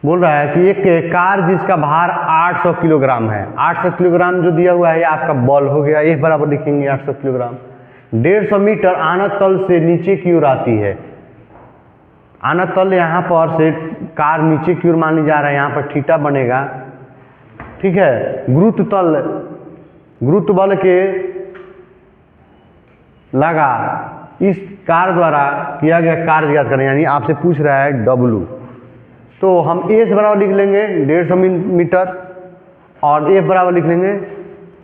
बोल रहा है कि एक कार जिसका भार 800 किलोग्राम है, 800 किलोग्राम जो दिया हुआ है ये आपका बॉल हो गया, F बराबर लिखेंगे 800 किलोग्राम। 150 मीटर आनत तल से नीचे की ओर आती है। आनत तल यहाँ पर से कार नीचे की ओर मान ली जा रहा है, यहाँ पर थीटा बनेगा, ठीक है। गुरुत्व बल के लगा इस कार द्वारा किया गया कार्य ज्ञात करें, यानी आपसे पूछ रहा है W। तो हम S बराबर लिख लेंगे 150 मीटर और F बराबर लिख लेंगे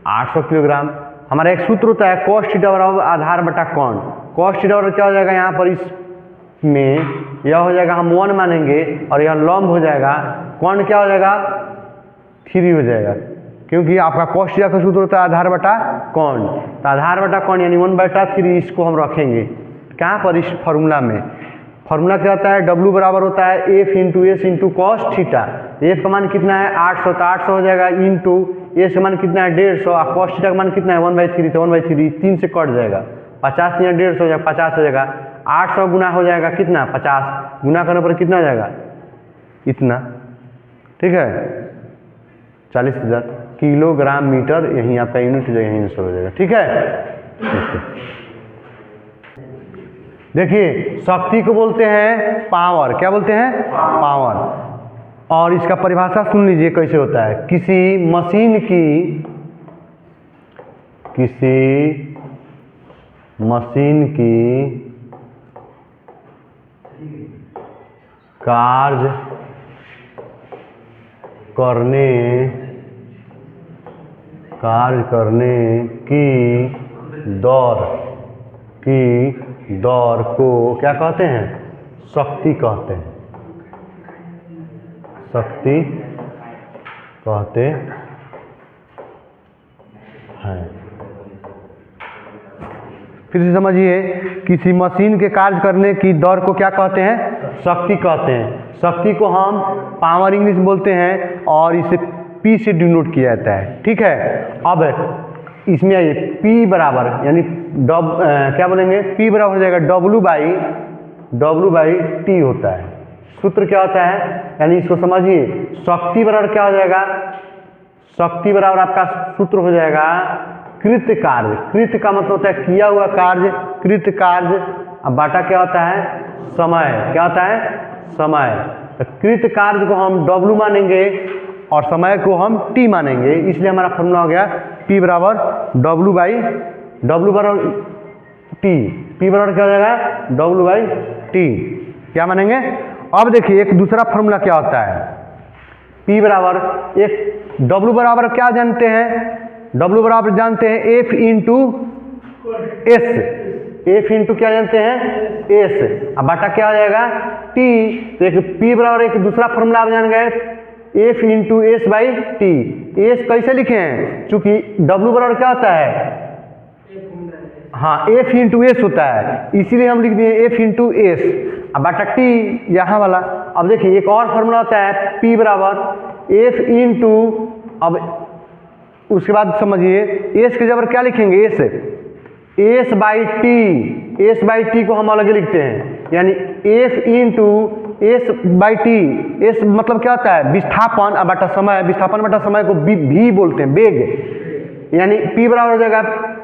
800 किलोग्राम। हमारा एक सूत्र होता है cos थीटा बराबर आधार बटा कौन। cos थीटा बराबर क्या हो जाएगा, यहाँ पर इसमें यह हो जाएगा, हम 1 मानेंगे और यह लंब हो जाएगा, कौन क्या हो जाएगा 3 हो जाएगा, क्योंकि आपका cos थीटा का सूत्र होता है आधार बटा कौन। तो आधार बटा कौन यानी 1/3 इसको हम रखेंगे कहाँ पर, इस फॉर्मूला में। फॉर्मूला क्या होता है, W बराबर होता है F into S into cos theta. F का मान कितना है 800, तो 800 हो जाएगा इंटू एस का मान कितना है 150 और कॉस थीटा का मान कितना है 1/3, तो 1/3 3 से कट जाएगा, 50 या 150 हो जाएगा, 50 हो जाएगा। 800 गुना हो जाएगा कितना 50, गुना करने पर कितना हो जाएगा इतना, ठीक है 40,000 किलोग्राम मीटर, यहीं आपका यूनिट हो जाएगा, यहीं आंसर हो जाएगा, ठीक है। देखिए शक्ति को बोलते हैं पावर, क्या बोलते हैं पावर। और इसका परिभाषा सुन लीजिए कैसे होता है, किसी मशीन की कार्य करने की दौर को क्या कहते हैं, शक्ति कहते हैं, शक्ति कहते हैं। फिर से समझिए, किसी मशीन के कार्य करने की दौर को क्या कहते हैं, शक्ति कहते हैं। शक्ति को हम पावर इंग्लिश बोलते हैं और इसे P से डिनोट किया जाता है, ठीक है। अब इसमें आइए P बराबर यानी क्या बोलेंगे, P बराबर हो जाएगा W बाई T होता है। सूत्र क्या होता है, यानी इसको समझिए, शक्ति बराबर क्या हो जाएगा, शक्ति बराबर आपका सूत्र हो जाएगा कृत कार्य। कृत का मतलब होता है किया हुआ कार्य, कृत कार्य। अब बाटा क्या होता है समय, क्या होता है समय। तो कृत कार्य को हम W मानेंगे और समय को हम T मानेंगे, इसलिए हमारा फॉर्मूला हो गया P बराबर W बराबर T। P बराबर क्या हो जाएगा W/T, क्या मानेंगे। अब देखिए एक दूसरा फॉर्मूला क्या होता है, P बराबर एक W बराबर क्या जानते हैं, W बराबर जानते हैं F into S। F into क्या जानते हैं S। अब बाटा क्या हो जाएगा T। तो एक P बराबर एक दूसरा फॉर्मूला आप जान गए F इंटू S/T। S कैसे लिखे हैं, चूंकि W बराबर क्या होता है, हाँ F इंटू एस होता है, इसीलिए हम लिख दिए F इंटू एस। अब बाटा T यहाँ वाला। अब देखिए एक और फॉर्मूला होता है P बराबर F इंटू, अब उसके बाद समझिए S के जगह क्या लिखेंगे S/T को हम अलग लिखते हैं, यानी F इंटू S/T। S मतलब क्या होता है विस्थापन, अब बटा समय, विस्थापन बटा समय को भी बोलते हैं, वेग। यानी P बराबर हो जाएगा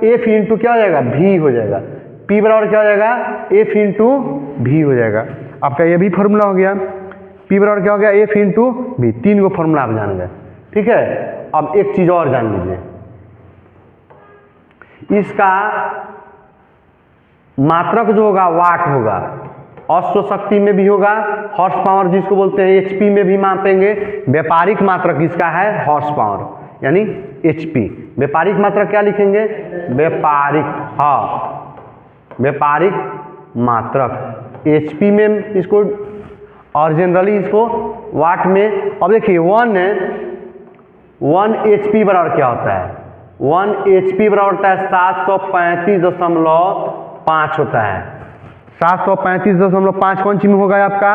F इंटू क्या हो जाएगा V हो जाएगा। P बराबर क्या हो जाएगा F इंटू V हो जाएगा। आपका ये भी फॉर्मूला हो गया। P बराबर क्या हो गया F इंटू V। 3 गो फॉर्मूला आप जान गए, ठीक है। अब एक चीज और जान लीजिए, इसका मात्रक जो होगा वाट होगा, अश्व शक्ति में भी होगा, हॉर्स पावर जिसको बोलते हैं HP में भी मापेंगे। व्यापारिक मात्रक इसका है हॉर्स पावर यानी HP। व्यापारिक मात्रक क्या लिखेंगे व्यापारिक, हाँ व्यापारिक मात्रक HP में इसको, और जनरली इसको वाट में। अब देखिए 1 HP बराबर क्या होता है, 1 HP बराबर होता है 735.5 होता है। 735.5 कौन सी में होगा आपका,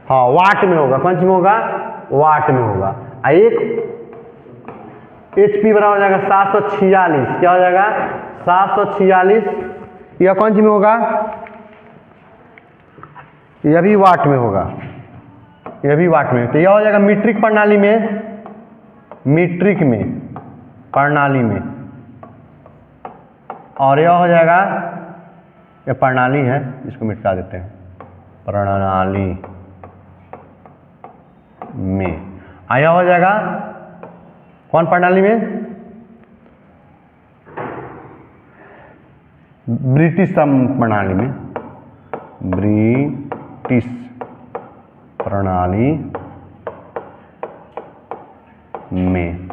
हाँ वाट में होगा, कौन सी में होगा वाट में होगा। एक HP बराबर हो जाएगा 746, क्या हो जाएगा 746, यह कौन सी में होगा, यह भी वाट में होगा, ये भी वाट में। तो यह हो जाएगा मीट्रिक प्रणाली में, मीट्रिक में प्रणाली में, और यह हो जाएगा, ये प्रणाली है, इसको मिटा देते हैं, प्रणाली में। यह हो जाएगा कौन प्रणाली में? ब्रिटिश प्रणाली में, ब्रिटिश प्रणाली में।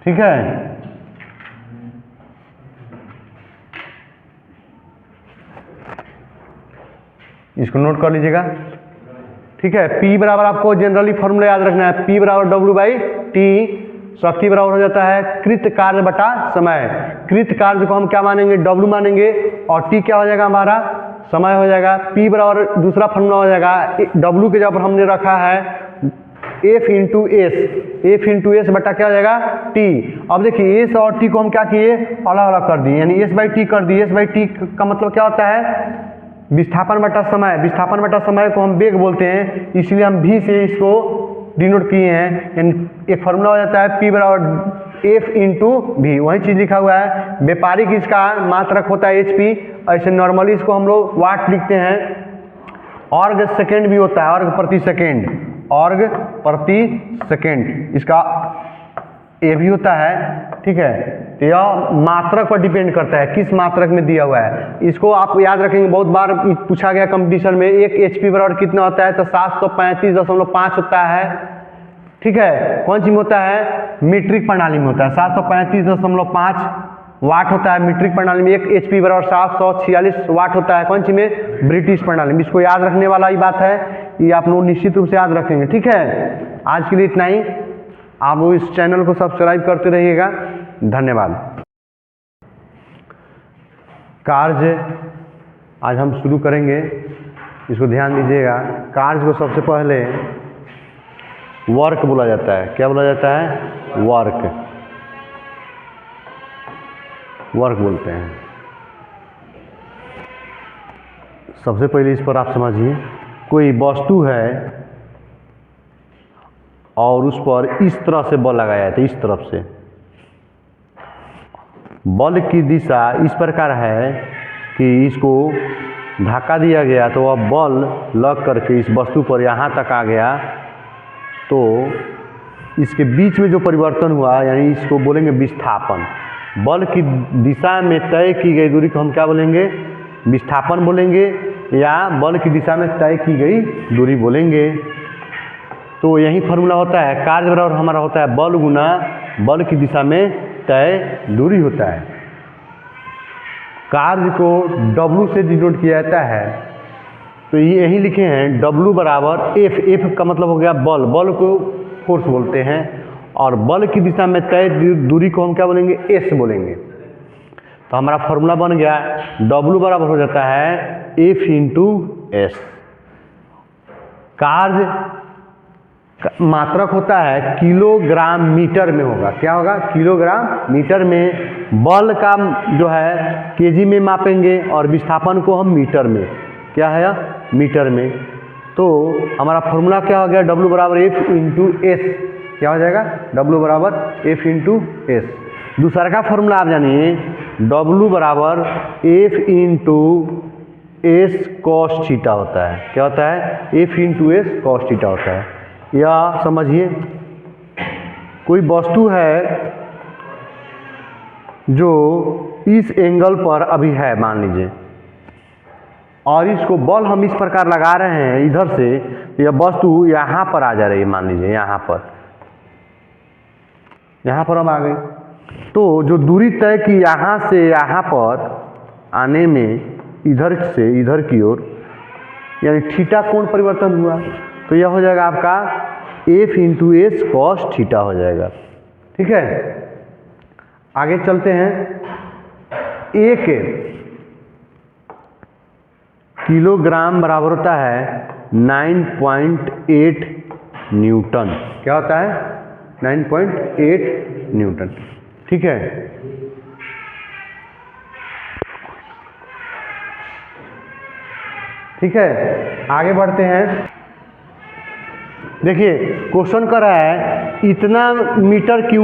ठीक है, इसको नोट कर लीजिएगा। ठीक है, P बराबर आपको जनरली फॉर्मूला याद रखना है, P बराबर W/T। शक्ति बराबर हो जाता है कृत कार्य बटा समय। कृत कार्य को हम क्या मानेंगे? W मानेंगे, और T क्या हो जाएगा हमारा? समय हो जाएगा। P बराबर दूसरा फॉर्मूला हो जाएगा, W के जगह पर हमने रखा है F into S, F into S बटा क्या हो जाएगा? T। अब देखिए S और T को हम क्या किए? अलग अलग कर दिए, यानी S/T कर दिए। S/T का मतलब क्या होता है? विस्थापन बटा समय। विस्थापन बटा समय को हम वेग बोलते हैं, इसलिए हम V से इसको डिनोट किए हैं। यानी एक फॉर्मूला हो जाता है P बराबर F इंटू V, वही चीज़ लिखा हुआ है। व्यापारिक इसका मात्रक होता है HP, ऐसे नॉर्मली इसको हम लोग वाट लिखते हैं। ऑर्ग सेकेंड भी होता है, ऑर्ग प्रति सेकेंड, ऑर्ग प्रति सेकेंड इसका ये भी होता है। ठीक है, तो यह मात्रक पर डिपेंड करता है, किस मात्रक में दिया हुआ है। इसको आप याद रखेंगे, बहुत बार पूछा गया कंपटीशन में, एक HP बराबर कितना होता है? तो 735.5 होता है। ठीक है, कौन सी में होता है? मीट्रिक प्रणाली में होता है। 735.5 वाट होता है मीट्रिक प्रणाली में। एक HP बराबर 746 वाट होता है, कौन सी में? ब्रिटिश प्रणाली में। इसको याद रखने वाला ही बात है, ये आप लोग निश्चित रूप से याद रखेंगे। ठीक है, आज के लिए इतना ही। आप लोग इस चैनल को सब्सक्राइब करते रहिएगा। धन्यवाद। कार्य आज हम शुरू करेंगे, इसको ध्यान दीजिएगा। कार्य को सबसे पहले वर्क बोला जाता है। क्या बोला जाता है? वर्क, वर्क बोलते हैं। सबसे पहले इस पर आप समझिए, कोई वस्तु है और उस पर इस तरह से बल लगाया जाता है, इस तरफ से। बल की दिशा इस प्रकार है कि इसको धक्का दिया गया तो वह बल लग करके इस वस्तु पर यहाँ तक आ गया, तो इसके बीच में जो परिवर्तन हुआ, यानी इसको बोलेंगे विस्थापन। बल की दिशा में तय की गई दूरी को हम क्या बोलेंगे? विस्थापन बोलेंगे, या बल की दिशा में तय की गई दूरी बोलेंगे। तो यही फॉर्मूला होता है, कार्य बराबर हमारा होता है बल गुना बल की दिशा में तय दूरी होता है। कार्य को W से डिनोट किया जाता है, तो ये यही लिखे हैं W बराबर F। F का मतलब हो गया बल, बल को फोर्स बोलते हैं, और बल की दिशा में तय दूरी को हम क्या बोलेंगे? S बोलेंगे। तो हमारा फॉर्मूला बन गया, W बराबर हो जाता है F इंटू एस। कार्य मात्रक होता है किलोग्राम मीटर में होगा। क्या होगा? किलोग्राम मीटर में। बल का जो है केजी में मापेंगे, और विस्थापन को हम मीटर में, क्या है? मीटर में। तो हमारा फॉर्मूला क्या हो गया? W बराबर F इंटू एस। क्या हो जाएगा? W बराबर F इंटू एस। दूसरा का फॉर्मूला आप जानिए, W बराबर F into S cos theta होता है। क्या होता है? F into S cos theta होता है। या समझिए, कोई वस्तु है जो इस एंगल पर अभी है, मान लीजिए, और इसको बल हम इस प्रकार लगा रहे हैं इधर से, यह वस्तु यहाँ पर आ जा रही है, मान लीजिए यहाँ पर हम आ गए। तो जो दूरी तय की यहाँ से यहाँ पर आने में, इधर से इधर की ओर, यानी थीटा कोण परिवर्तन हुआ, तो यह हो जाएगा आपका F into S cos theta हो जाएगा। ठीक है, आगे चलते हैं। एक किलोग्राम बराबर होता है 9.8 न्यूटन। क्या होता है? 9.8 न्यूटन। ठीक है, ठीक है, आगे बढ़ते हैं। देखिए क्वेश्चन कर रहा है इतना मीटर की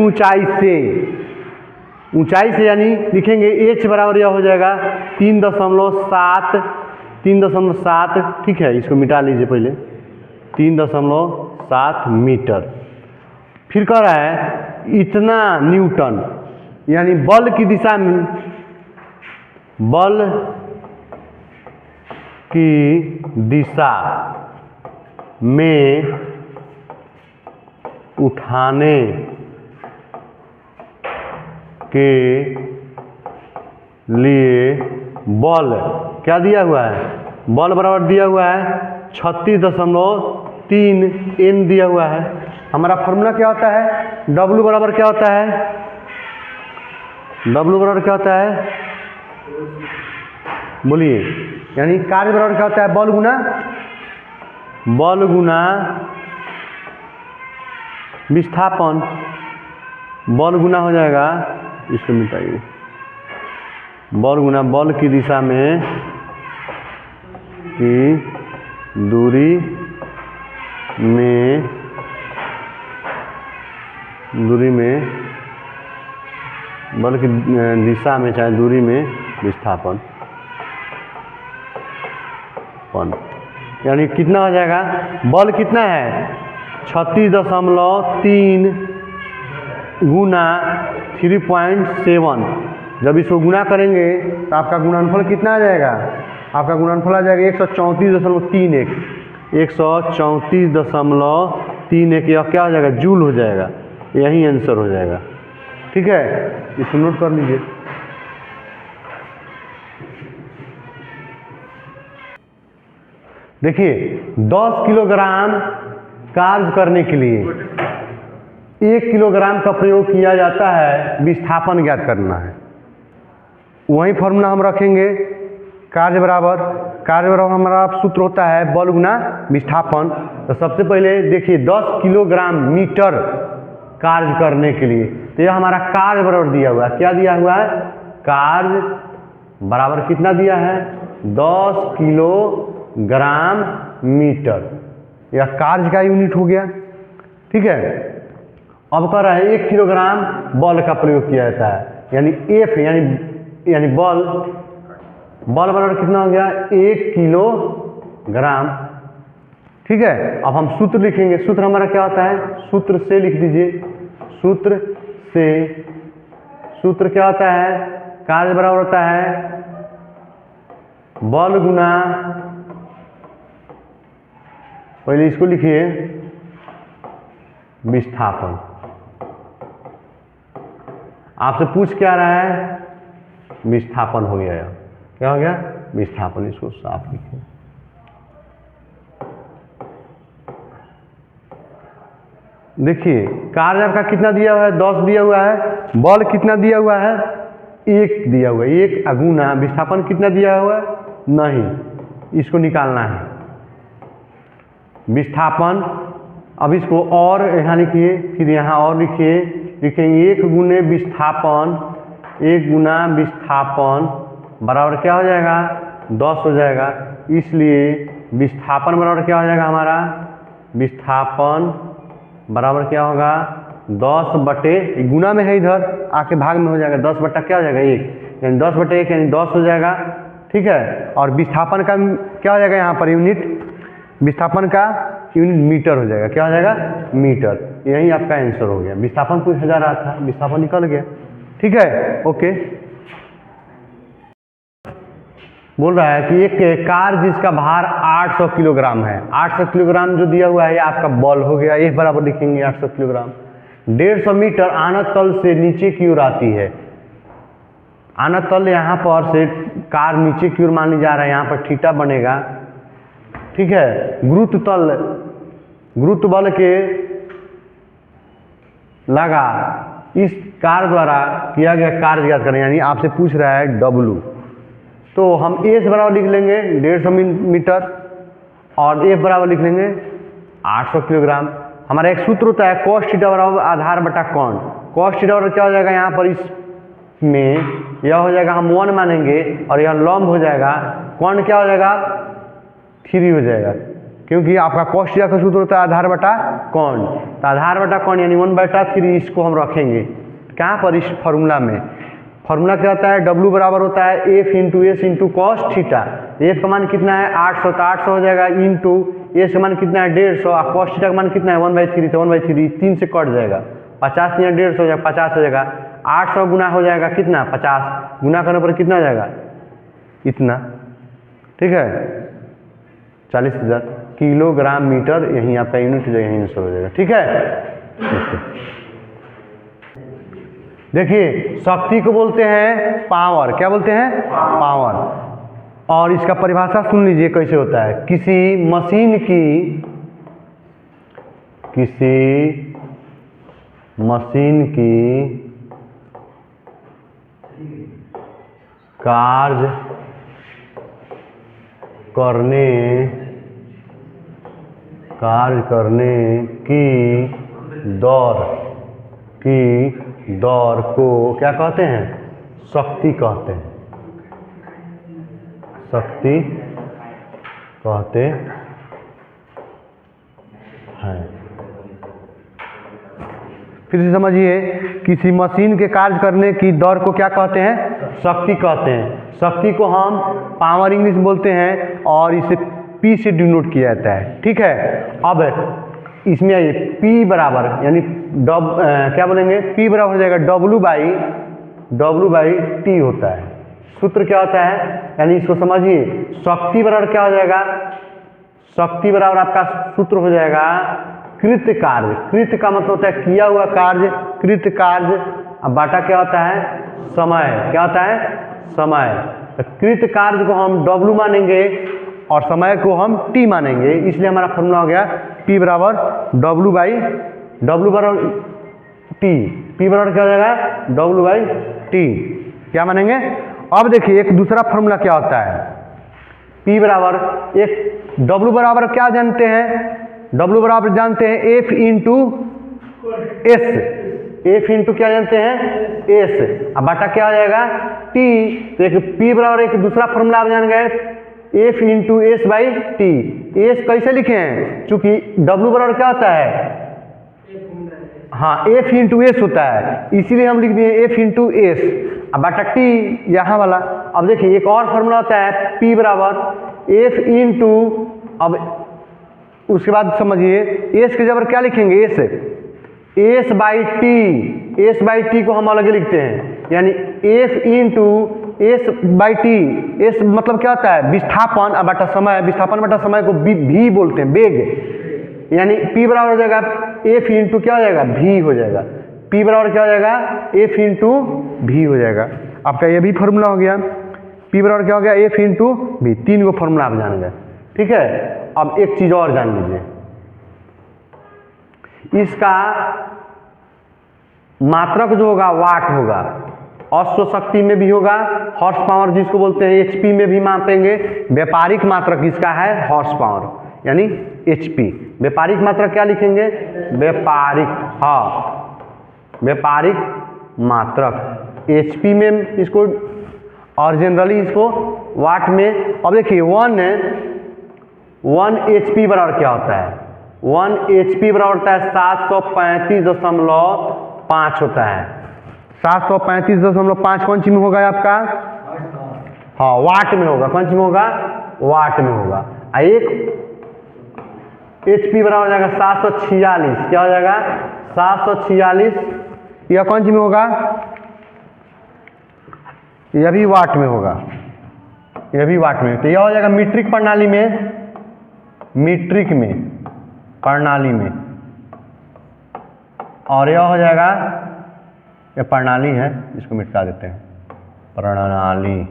ऊंचाई से यानी लिखेंगे h बराबर यह हो जाएगा 3.7, ठीक है, इसको मिटा लीजिए पहले, 3.7 मीटर। फिर कह रहा है इतना न्यूटन, यानी बल की दिशा में उठाने के लिए बल क्या दिया हुआ है, बल बराबर दिया हुआ है 36.3 N दिया हुआ है। हमारा फॉर्मूला क्या होता है, W बराबर क्या होता है, बोलिए, यानी कार्य बराबर क्या होता है, बल गुना विस्थापन, बल गुना हो जाएगा, इसको मिटाइए, बल गुना बल की दिशा में की दूरी में बल की दिशा में चाहे दूरी में विस्थापन, यानी कितना हो जाएगा, बल कितना है 36.3 गुना 3.7। जब इसको गुना करेंगे तो आपका गुणनफल कितना आ जाएगा, आपका गुणनफल आ जाएगा 134.31, 134.31, यह क्या हो जाएगा, जूल हो जाएगा, यही आंसर हो जाएगा। ठीक है, इसको नोट कर लीजिए। देखिए 10 किलोग्राम कार्य करने के लिए 1 किलोग्राम का प्रयोग किया जाता है, विस्थापन ज्ञात करना है। वही फॉर्मूला हम रखेंगे, कार्य बराबर हमारा सूत्र होता है बल गुना विस्थापन। तो सबसे पहले देखिए 10 किलोग्राम मीटर कार्य करने के लिए, तो यह हमारा कार्य बराबर दिया हुआ है, क्या दिया हुआ है, कार्य बराबर कितना दिया है 10 किलोग्राम मीटर, यह कार्य का यूनिट हो गया। ठीक है, अब कह रहा है 1 किलोग्राम बल का प्रयोग किया जाता है, यानी F यानी बल बराबर कितना हो गया 1 किलोग्राम। ठीक है, अब हम सूत्र लिखेंगे, सूत्र हमारा क्या होता है, सूत्र से लिख दीजिए, सूत्र क्या होता है, कार्य बराबर होता है बल गुना, पहले इसको लिखिए विस्थापन। आपसे पूछ क्या रहा है, विस्थापन हो गया, क्या हो गया, विस्थापन, इसको साफ लिखिए। देखिए कार्य आपका कितना दिया हुआ है 10 दिया हुआ है, बल कितना दिया हुआ है 1 दिया हुआ है, 1 गुना विस्थापन कितना दिया हुआ है नहीं, इसको निकालना है विस्थापन। अब इसको और यहाँ लिखिए, फिर यहाँ और लिखेंगे 1 गुना विस्थापन बराबर क्या हो जाएगा 10 हो जाएगा। इसलिए विस्थापन बराबर क्या हो जाएगा हमारा, विस्थापन बराबर क्या होगा 10 बटे, गुना में है इधर आके भाग में हो जाएगा, 10 बटा क्या हो जाएगा 1, यानी 10 बटे 1 यानी 10 हो जाएगा। ठीक है, और विस्थापन का क्या हो जाएगा यहाँ पर यूनिट, विस्थापन का यूनिट मीटर हो जाएगा, क्या हो जाएगा मीटर, यही आपका आंसर हो गया। विस्थापन कुछ हजार रहा था, विस्थापन निकल गया। ठीक है, ओके। बोल रहा है कि एक कार जिसका भार 800 किलोग्राम है, 800 किलोग्राम जो दिया हुआ है ये आपका बल हो गया, एक बराबर लिखेंगे 800 किलोग्राम। 150 मीटर आनत तल से नीचे की ओर आती है, आनत तल यहाँ पर से कार नीचे की ओर मान ली जा रहा है, यहाँ पर थीटा बनेगा। ठीक है, गुरुत्व बल के लगा इस कार द्वारा किया गया कार्य ज्ञात करें, यानी आपसे पूछ रहा है W, तो हम A से बराबर लिख लेंगे 150 मीटर और F बराबर लिख लेंगे 800 किलोग्राम। हमारा एक सूत्र होता है cos थीटा बराबर आधार बटा कौन, cos थीटा बराबर क्या हो जाएगा यहाँ पर इसमें यह हो जाएगा, हम 1 मानेंगे और यह लंब हो जाएगा, कौन क्या हो जाएगा 3 हो जाएगा, क्योंकि आपका cos थीटा का सूत्र होता है आधार बटा कौन, तो आधार बटा कौन यानी 1/3 इसको हम रखेंगे कहाँ पर, इस फॉर्मूला में। फॉर्मूला क्या होता है, W बराबर होता है F into S into cos theta. F का मान कितना है 800, तो 800 हो जाएगा इंटू एस का मान कितना है 150 और कॉस थीटा का मान कितना है 1/3, तो 1/3 3 से कट जाएगा, 50 या 150 हो जाएगा, 50 हो जाएगा। 800 गुना हो जाएगा कितना 50, गुना करने पर कितना हो जाएगा इतना, ठीक है 40,000 किलोग्राम मीटर, यहीं आपका यूनिट हो जाएगा, यहीं से हो जाएगा, ठीक है। देखिए शक्ति को बोलते हैं पावर, क्या बोलते हैं पावर, और इसका परिभाषा सुन लीजिए कैसे होता है। किसी मशीन की कार्य करने की दौर को क्या कहते हैं, शक्ति कहते हैं, शक्ति कहते हैं। फिर से समझिए, किसी मशीन के कार्य करने की दौर को क्या कहते हैं, शक्ति कहते हैं। शक्ति को हम पावर इंग्लिश बोलते हैं और इसे P से डिनोट किया जाता है, ठीक है। अब इसमें आइए P बराबर यानी क्या बोलेंगे, P बराबर हो जाएगा W बाई T होता है। सूत्र क्या होता है, यानी इसको समझिए, शक्ति बराबर क्या हो जाएगा, शक्ति बराबर आपका सूत्र हो जाएगा कृत कार्य। कृत का मतलब होता है किया हुआ कार्य, कृत कार्य। अब बाटा क्या होता है समय, क्या होता है समय। तो कृत कार्य को हम W मानेंगे और समय को हम T मानेंगे, इसलिए हमारा फॉर्मूला हो गया P बराबर W बराबर T। P बराबर क्या हो जाएगा W/T, क्या मानेंगे। अब देखिए एक दूसरा फॉर्मूला क्या होता है, P बराबर एक W बराबर क्या जानते हैं, W बराबर जानते हैं F into S, F into क्या जानते हैं S। अब बाटा क्या हो जाएगा T, तो एक P बराबर एक दूसरा फॉर्मूला आप जान गए F into S by T. S कैसे लिखे हैं, चूंकि W बराबर क्या होता है, हाँ F इंटू एस होता है, इसीलिए हम लिख दिए F इंटू एस। अब बाटा T यहाँ वाला। अब देखिए एक और फॉर्मूला होता है P बराबर F इंटू, अब उसके बाद समझिए एस के जगह क्या लिखेंगे S by T. S by T को हम अलग लिखते हैं, यानी F into S by T. S मतलब क्या होता है विस्थापन, अब बटा समय, विस्थापन बटा समय को भी बोलते हैं वेग, यानी P बराबर हो जाएगा F इंटू क्या हो जाएगा V हो जाएगा। P बराबर क्या हो जाएगा F इंटू V हो जाएगा। आपका ये भी फॉर्मूला हो गया, P बराबर क्या हो गया F इंटू V। 3 गो फॉर्मूला आप जान गए, ठीक है। अब एक चीज और जान लीजिए, इसका मात्रक जो होगा वाट होगा, अश्व शक्ति में भी होगा, हॉर्स पावर जिसको बोलते हैं HP में भी मापेंगे। व्यापारिक मात्रक इसका है हॉर्स पावर यानी HP। व्यापारिक मात्रक क्या लिखेंगे व्यापारिक, हाँ व्यापारिक मात्रक HP में इसको, और जनरली इसको वाट में। अब देखिए 1 HP बराबर क्या होता है, 1 HP बराबर होता है 735.5 होता है। 735.5 कौन सी में होगा आपका, हाँ वाट में होगा, कौन सी में होगा वाट में होगा। एक HP बराबर हो जाएगा 746, क्या हो जाएगा 746, यह कौन सी में होगा, यह भी वाट में होगा, यह भी वाट में। तो यह हो जाएगा मीट्रिक प्रणाली में, मीट्रिक में प्रणाली में, और यह हो जाएगा, यह प्रणाली है इसको मिटा देते हैं, प्रणाली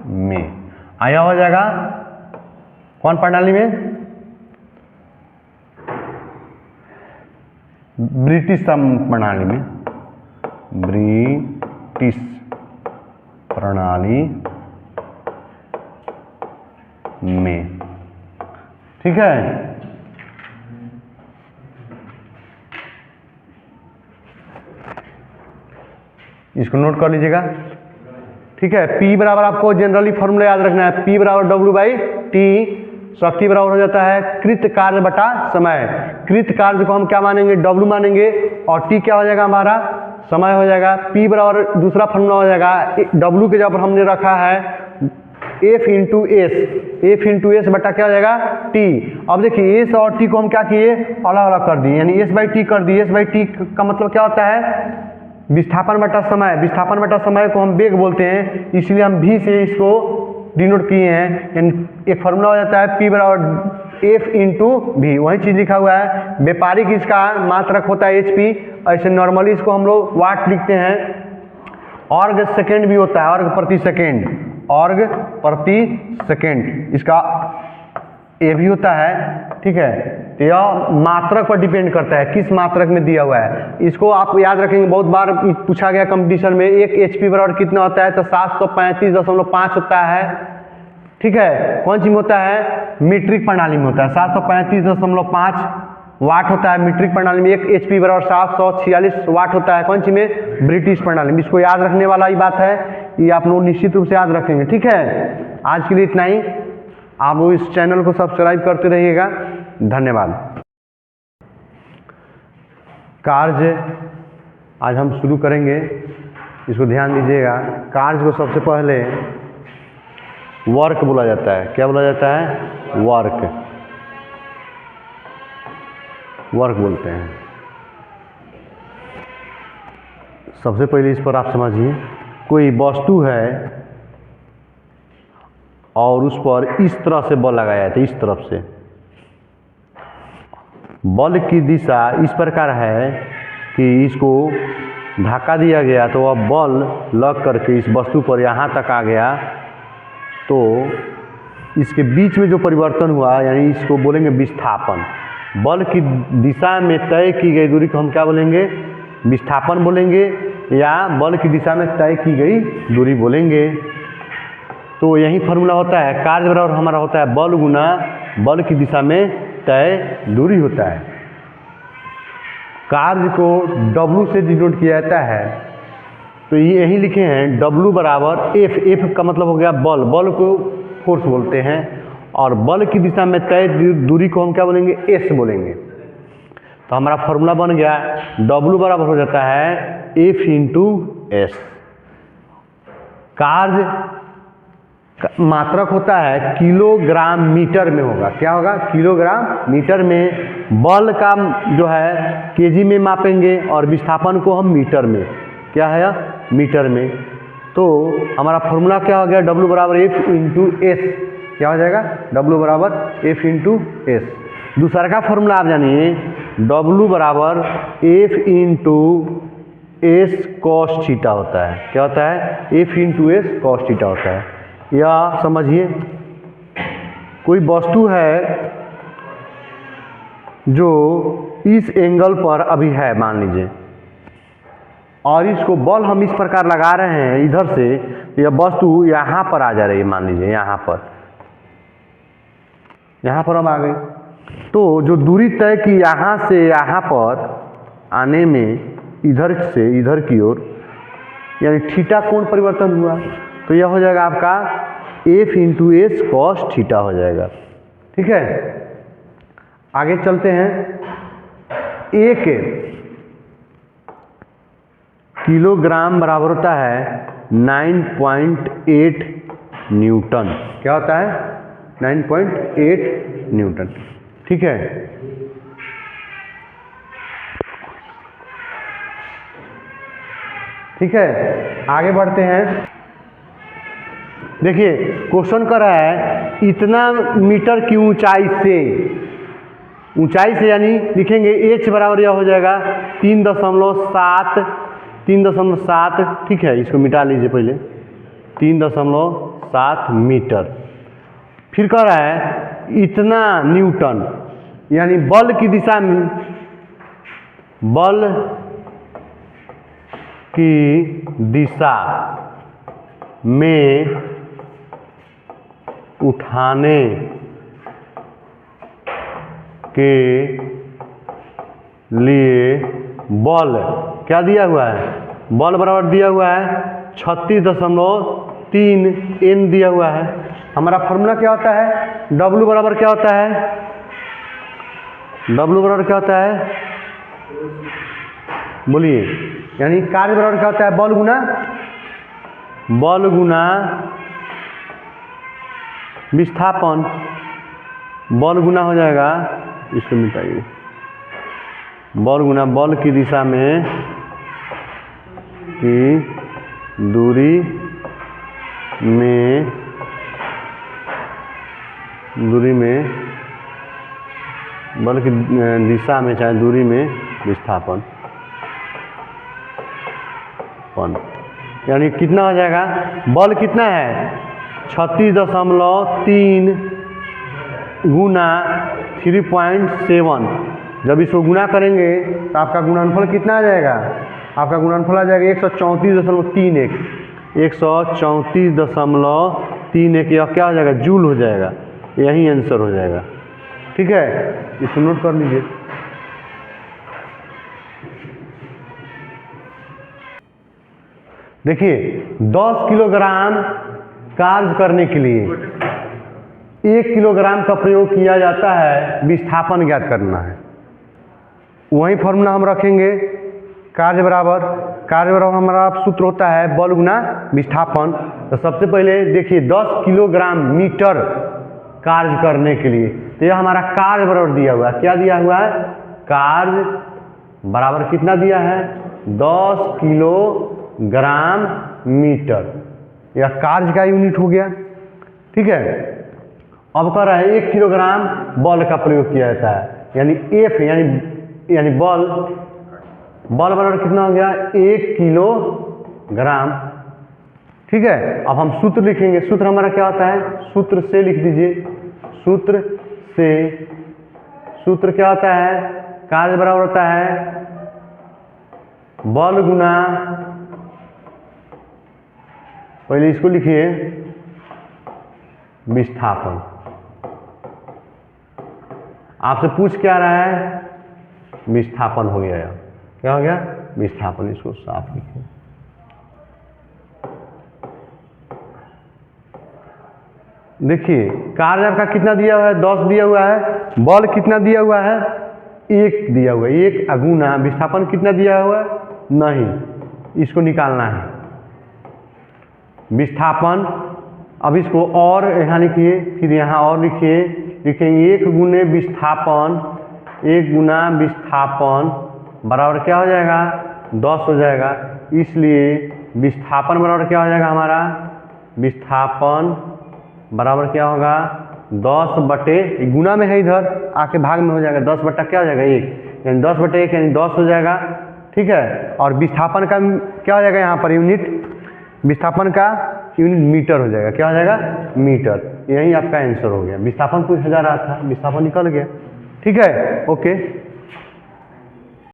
में आया हो जाएगा कौन प्रणाली में, ब्रिटिश प्रणाली में, ब्रिटिश प्रणाली में, ठीक है। इसको नोट कर लीजिएगा, ठीक है। P बराबर आपको जनरली फॉर्मूला याद रखना है, P बराबर W बाई टी। शक्ति बराबर हो जाता है कृत कार्य बटा समय। कृत कार्य को हम क्या मानेंगे, W मानेंगे, और T क्या हो जाएगा हमारा, समय हो जाएगा। P बराबर दूसरा फॉर्मूला हो जाएगा, W के जगह पर हमने रखा है F इंटू एस बटा क्या हो जाएगा T। अब देखिए S और T को हम क्या किए, अलग अलग कर दिए, यानी S बाई टी कर दिए। S बाई टी का मतलब क्या होता है, विस्थापन बटा समय। विस्थापन बटा समय को हम वेग बोलते हैं, इसलिए हम V से इसको डिनोट किए हैं। यानी एक फार्मूला हो जाता है P बराबर F इंटू V, वही चीज़ लिखा हुआ है। व्यापारिक इसका मात्रक होता है HP, ऐसे नॉर्मली इसको हम लोग वाट लिखते हैं। ऑर्ग सेकेंड भी होता है, ऑर्ग प्रति सेकेंड, ऑर्ग प्रति सेकेंड इसका ये भी होता है, ठीक है। तो यह मात्रक पर डिपेंड करता है, किस मात्रक में दिया हुआ है। इसको आप याद रखेंगे, बहुत बार पूछा गया कंपटीशन में, एक HP बराबर कितना होता है, तो 735.5 होता है, ठीक है। कौन सी में होता है, मीट्रिक प्रणाली में होता है। 735.5 वाट होता है मीट्रिक प्रणाली में। एक HP बराबर 746 वाट होता है, कौन सी में, ब्रिटिश प्रणाली में। इसको याद रखने वाला ही बात है, ये आप लोग निश्चित रूप से याद रखेंगे, ठीक है। आज के लिए इतना ही, आप लोग इस चैनल को सब्सक्राइब करते रहिएगा। धन्यवाद। कार्य आज हम शुरू करेंगे, इसको ध्यान दीजिएगा। कार्य को सबसे पहले वर्क बोला जाता है। क्या बोला जाता है, वर्क बोलते हैं। सबसे पहले इस पर आप समझिए, कोई वस्तु है और उस पर इस तरह से बल लगाया जाता है, इस तरफ से। बल की दिशा इस प्रकार है कि इसको धक्का दिया गया तो वह बल लग करके इस वस्तु पर यहाँ तक आ गया, तो इसके बीच में जो परिवर्तन हुआ, यानी इसको बोलेंगे विस्थापन। बल की दिशा में तय की गई दूरी को हम क्या बोलेंगे, विस्थापन बोलेंगे, या बल की दिशा में तय की गई दूरी बोलेंगे। तो यही फॉर्मूला होता है, कार्य बराबर हमारा होता है बल गुना बल की दिशा में तय दूरी होता है। कार्य को W से डिनोट किया जाता है, तो ये यही लिखे हैं W बराबर F का मतलब हो गया बल, बल को फोर्स बोलते हैं, और बल की दिशा में तय दूरी को हम क्या बोलेंगे, S बोलेंगे। तो हमारा फॉर्मूला बन गया, W बराबर हो जाता है F इंटू S। कार्य मात्रक होता है किलोग्राम मीटर में होगा, क्या होगा, किलोग्राम मीटर में। बल का जो है केजी में मापेंगे, और विस्थापन को हम मीटर में, क्या है, मीटर में। तो हमारा फॉर्मूला क्या हो गया, W बराबर F इंटू S, क्या हो जाएगा, W बराबर F इंटू S। दूसरा का फॉर्मूला आप जानिए, W बराबर F into S cos theta होता है। क्या होता है, F into S cos theta होता है। या समझिए, कोई वस्तु है जो इस एंगल पर अभी है, मान लीजिए, और इसको बल हम इस प्रकार लगा रहे हैं इधर से, यह वस्तु यहाँ पर आ जा रही है, मान लीजिए यहाँ पर हम आ गए। तो जो दूरी तय की यहाँ से यहाँ पर आने में, इधर से इधर की ओर, यानी थीटा कोण परिवर्तन हुआ, तो यह हो जाएगा आपका F into S cos theta हो जाएगा, ठीक है। आगे चलते हैं। एक किलोग्राम बराबर होता है 9.8 न्यूटन। क्या होता है, 9.8 न्यूटन, ठीक है। ठीक है, आगे बढ़ते हैं। देखिए क्वेश्चन कर रहा है, इतना मीटर की ऊंचाई से, यानी लिखेंगे H बराबर यह हो जाएगा 3.7, ठीक है। इसको मिटा लीजिए पहले, 3.7 मीटर। फिर कह रहा है इतना न्यूटन, यानी बल की दिशा में, बल की दिशा में उठाने के लिए बल क्या दिया हुआ है, बल बराबर दिया हुआ है 36.3 N दिया हुआ है। हमारा फार्मूला क्या होता है, W बराबर क्या होता है, W बराबर क्या होता है, बोलिए, यानी कार्य बराबर क्या होता है, बल गुना विस्थापन, बल गुना हो जाएगा, इसको मिटाइए, बल गुना बल की दिशा में की दूरी में बल की दिशा में चाहे दूरी में विस्थापन, यानी कितना हो जाएगा, बल कितना है 36.3 गुना 3.7, जब इसको गुना करेंगे तो आपका गुणनफल कितना आ जाएगा, आपका गुणनफल आ जाएगा 134.31, 134.31, यह क्या हो जाएगा, जूल हो जाएगा, यही आंसर हो जाएगा। ठीक है, इसको नोट कर लीजिए। देखिए 10 किलोग्राम कार्य करने के लिए 1 किलोग्राम का प्रयोग किया जाता है, विस्थापन ज्ञात करना है। वही फॉर्मूला हम रखेंगे, कार्य बराबर हमारा सूत्र होता है बल गुना विस्थापन। तो सबसे पहले देखिए 10 किलोग्राम मीटर कार्य करने के लिए, तो यह हमारा कार्य बराबर दिया हुआ है, क्या दिया हुआ है, कार्य बराबर कितना दिया है, 10 किलोग्राम मीटर, यह कार्य का यूनिट हो गया। ठीक है, अब कह रहा है 1 किलोग्राम बल का प्रयोग किया जाता है, यानी F यानी बल बराबर कितना हो गया, 1 किलोग्राम। ठीक है, अब हम सूत्र लिखेंगे, सूत्र हमारा क्या होता है, सूत्र से लिख दीजिए, सूत्र क्या होता है, कार्य बराबर होता है बल गुना, पहले इसको लिखिए, विस्थापन। आपसे पूछ क्या रहा है, विस्थापन हो गया, क्या हो गया, विस्थापन, इसको साफ लिखिए। देखिए कार्य आपका कितना दिया हुआ है, 10 दिया हुआ है, बल कितना दिया हुआ है, 1 दिया हुआ है, 1 गुना विस्थापन कितना दिया हुआ है, नहीं, इसको निकालना है विस्थापन। अब इसको और यहाँ लिखिए, फिर यहाँ और लिखेंगे 1 गुना विस्थापन बराबर क्या हो जाएगा, 10 हो जाएगा। इसलिए विस्थापन बराबर क्या हो जाएगा, हमारा विस्थापन बराबर क्या होगा, 10 बटे, गुना में है इधर, आके भाग में हो जाएगा, 10 बटा क्या हो जाएगा 1, यानी 10 बटे 1 यानी 10 हो जाएगा। ठीक है, और विस्थापन का क्या हो जाएगा यहाँ पर यूनिट, विस्थापन का यूनिट मीटर हो जाएगा, क्या हो जाएगा, मीटर। यही आपका आंसर हो गया, विस्थापन कुछ 1000 रहा था, विस्थापन निकल गया। ठीक है, ओके।